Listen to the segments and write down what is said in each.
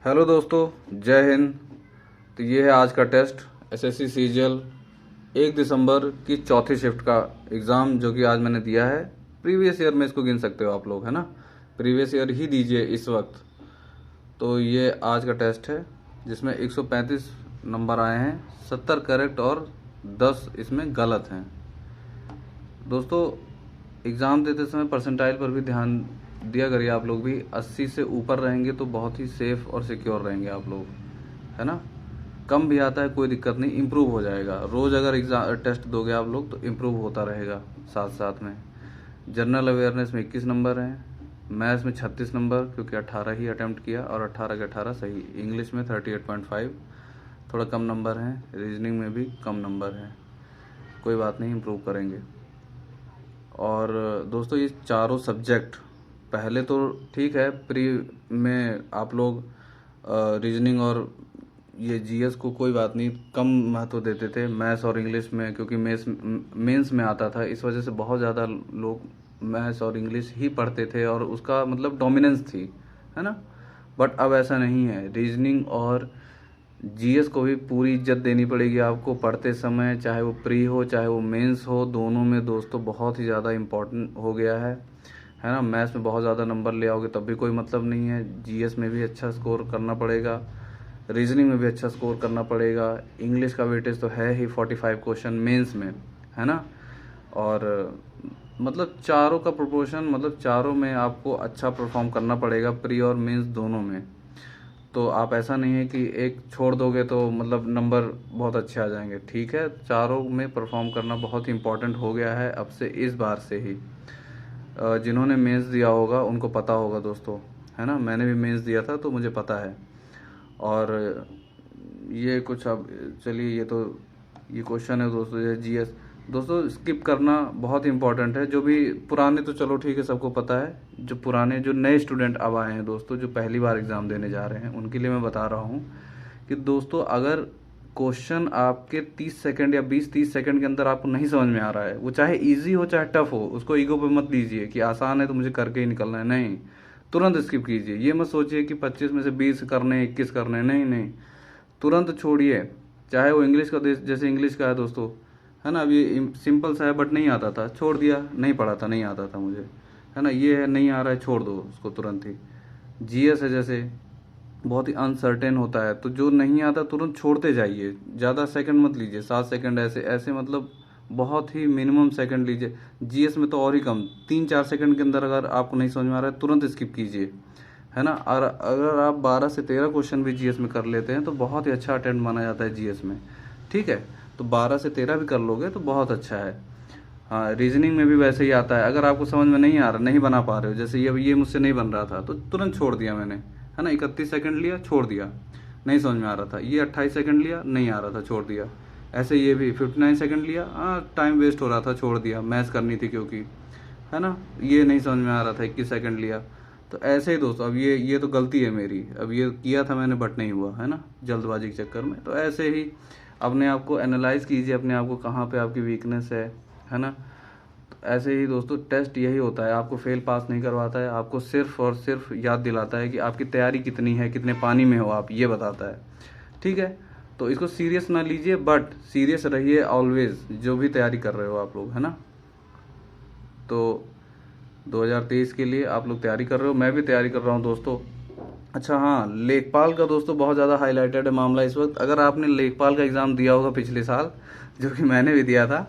Hello दोस्तों, जय हिंद। तो ये है आज का टेस्ट एसएससी सीजीएल 1 दिसंबर की चौथी शिफ्ट का एग्ज़ाम, जो कि आज मैंने दिया है। प्रीवियस ईयर में इसको गिन सकते हो आप लोग, है ना। प्रीवियस ईयर ही दीजिए इस वक्त। तो ये आज का टेस्ट है जिसमें 135 नंबर आए हैं, 70 करेक्ट और 10 इसमें गलत हैं। दोस्तों, एग्ज़ाम देते समय परसेंटाइल पर भी ध्यान दिया करिए। आप लोग भी 80 से ऊपर रहेंगे तो बहुत ही सेफ और सिक्योर रहेंगे आप लोग, है ना। कम भी आता है कोई दिक्कत नहीं, इम्प्रूव हो जाएगा। रोज़ अगर एग्ज़ाम टेस्ट दोगे आप लोग तो इम्प्रूव होता रहेगा साथ साथ में। जनरल अवेयरनेस में 21 नंबर हैं, मैथ्स में 36 नंबर क्योंकि 18 ही अटैम्प्ट किया और 18 के 18 सही। इंग्लिश में 38.5 थोड़ा कम नंबर हैं। रीजनिंग में भी कम नंबर हैं, कोई बात नहीं, इम्प्रूव करेंगे। और दोस्तों, ये चारों सब्जेक्ट पहले तो ठीक है, प्री में आप लोग रीजनिंग और ये जीएस को कोई बात नहीं कम महत्व देते थे। मैथ्स और इंग्लिश में, क्योंकि मेंस में आता था, इस वजह से बहुत ज़्यादा लोग मैथ्स और इंग्लिश ही पढ़ते थे और उसका मतलब डोमिनेंस थी, है ना। बट अब ऐसा नहीं है। रीजनिंग और जीएस को भी पूरी इज्जत देनी पड़ेगी आपको पढ़ते समय, चाहे वो प्री हो चाहे वो मेंस हो। दोनों में दोस्तों बहुत ही ज़्यादा इम्पोर्टेंट हो गया है ना। मैथ्स में बहुत ज़्यादा नंबर ले आओगे तब भी कोई मतलब नहीं है। जीएस में भी अच्छा स्कोर करना पड़ेगा, रीजनिंग में भी अच्छा स्कोर करना पड़ेगा। इंग्लिश का वेटेज तो है ही 45 क्वेश्चन मेंस में, है ना। और मतलब चारों का प्रोपोर्शन, मतलब चारों में आपको अच्छा परफॉर्म करना पड़ेगा, प्री और मेंस दोनों में। तो आप ऐसा नहीं है कि एक छोड़ दोगे तो मतलब नंबर बहुत अच्छे आ जाएंगे। ठीक है, चारों में परफॉर्म करना बहुत इंपॉर्टेंट हो गया है अब से, इस बार से ही। जिन्होंने मेंस दिया होगा उनको पता होगा दोस्तों, है ना। मैंने भी मेंस दिया था तो मुझे पता है। और ये कुछ, अब चलिए, ये क्वेश्चन है दोस्तों, ये जीएस। दोस्तों, स्किप करना बहुत इंपॉर्टेंट है। जो भी पुराने तो चलो ठीक है, सबको पता है। जो पुराने, जो नए स्टूडेंट अब आए हैं दोस्तों, जो पहली बार एग्ज़ाम देने जा रहे हैं, उनके लिए मैं बता रहा हूँ कि दोस्तों, अगर क्वेश्चन आपके 30 सेकंड या 20-30 सेकंड के अंदर आपको नहीं समझ में आ रहा है, वो चाहे इजी हो चाहे टफ हो, उसको ईगो पे मत लीजिए कि आसान है तो मुझे करके ही निकलना है। नहीं, तुरंत स्किप कीजिए। ये मत सोचिए कि 25 में से 20 करने, 21 करने, नहीं नहीं, तुरंत छोड़िए। चाहे वो इंग्लिश का, जैसे इंग्लिश का है दोस्तों, है ना। अब ये सिंपल सा है बट नहीं आता था, छोड़ दिया, नहीं पढ़ा था, नहीं आता था मुझे, है ना। ये है, नहीं आ रहा है, छोड़ दो उसको तुरंत ही। जीएस है जैसे, बहुत ही अनसर्टेन होता है, तो जो नहीं आता तुरंत छोड़ते जाइए। ज़्यादा सेकंड मत लीजिए, 7 सेकंड ऐसे ऐसे, मतलब बहुत ही मिनिमम सेकंड लीजिए। जीएस में तो और ही कम, 3-4 सेकंड के अंदर अगर आपको नहीं समझ में आ रहा है तुरंत स्किप कीजिए, है ना। और अगर आप 12 से 13 क्वेश्चन भी जीएस में कर लेते हैं तो बहुत ही अच्छा अटेम्प्ट माना जाता है जीएस में, ठीक है। तो 12 से 13 भी कर लोगे तो बहुत अच्छा है। हाँ, रीजनिंग में भी वैसे ही आता है। अगर आपको समझ में नहीं आ रहा, नहीं बना पा रहे हो, जैसे ये मुझसे नहीं बन रहा था तो तुरंत छोड़ दिया मैंने, है ना। 31 सेकंड लिया, छोड़ दिया, नहीं समझ में आ रहा था। ये 28 सेकंड लिया, नहीं आ रहा था, छोड़ दिया। ऐसे ये भी 59 सेकंड लिया, हाँ टाइम वेस्ट हो रहा था, छोड़ दिया, मैथ्स करनी थी क्योंकि, है ना। ये नहीं समझ में आ रहा था, 21 सेकंड लिया। तो ऐसे ही दोस्तों, अब ये तो गलती है मेरी, अब ये किया था मैंने बट नहीं हुआ, है ना, जल्दबाजी के चक्कर में। तो ऐसे ही अपने आप को एनालाइज कीजिए, अपने आप को कहाँ पे आपकी वीकनेस है ना। तो ऐसे ही दोस्तों, टेस्ट यही होता है, आपको फेल पास नहीं करवाता है, आपको सिर्फ और सिर्फ याद दिलाता है कि आपकी तैयारी कितनी है, कितने पानी में हो आप, ये बताता है, ठीक है। तो इसको सीरियस ना लीजिए, बट सीरियस रहिए ऑलवेज, जो भी तैयारी कर रहे हो आप लोग, है ना। तो 2023 के लिए आप लोग तैयारी कर रहे हो, मैं भी तैयारी कर रहा हूँ दोस्तों। अच्छा हाँ, लेखपाल का दोस्तों बहुत ज़्यादा हाईलाइटेड है मामला इस वक्त। अगर आपने लेखपाल का एग्ज़ाम दिया होगा पिछले साल, जो कि मैंने भी दिया था,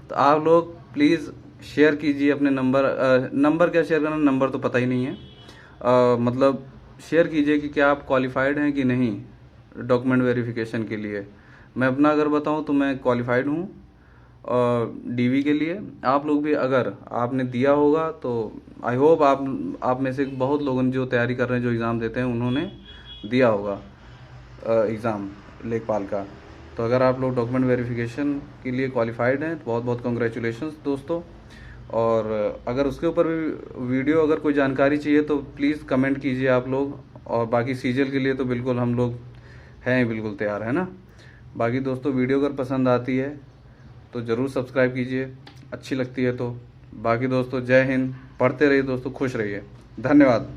तो आप लोग प्लीज़ शेयर कीजिए अपने नंबर क्या शेयर करना, नंबर तो पता ही नहीं है। मतलब शेयर कीजिए कि क्या आप क्वालिफाइड हैं कि नहीं डॉक्यूमेंट वेरिफिकेशन के लिए। मैं अपना अगर बताऊं तो मैं क्वालिफाइड हूं डीवी के लिए। आप लोग भी अगर आपने दिया होगा तो आई होप आप में से बहुत लोगों ने जो तैयारी कर रहे हैं, जो एग्ज़ाम देते हैं, उन्होंने दिया होगा एग्ज़ाम लेखपाल का। तो अगर आप लोग डॉक्यूमेंट वेरिफिकेशन के लिए क्वालिफाइड हैं तो बहुत बहुत कॉन्ग्रेचुलेशंस दोस्तों। और अगर उसके ऊपर भी वीडियो, अगर कोई जानकारी चाहिए तो प्लीज़ कमेंट कीजिए आप लोग। और बाकी सीजल के लिए तो बिल्कुल हम लोग हैं बिल्कुल तैयार, है ना। बाकी दोस्तों, वीडियो अगर पसंद आती है तो ज़रूर सब्सक्राइब कीजिए, अच्छी लगती है तो। बाकी दोस्तों, जय हिंद, पढ़ते रहिए दोस्तों, खुश रहिए, धन्यवाद।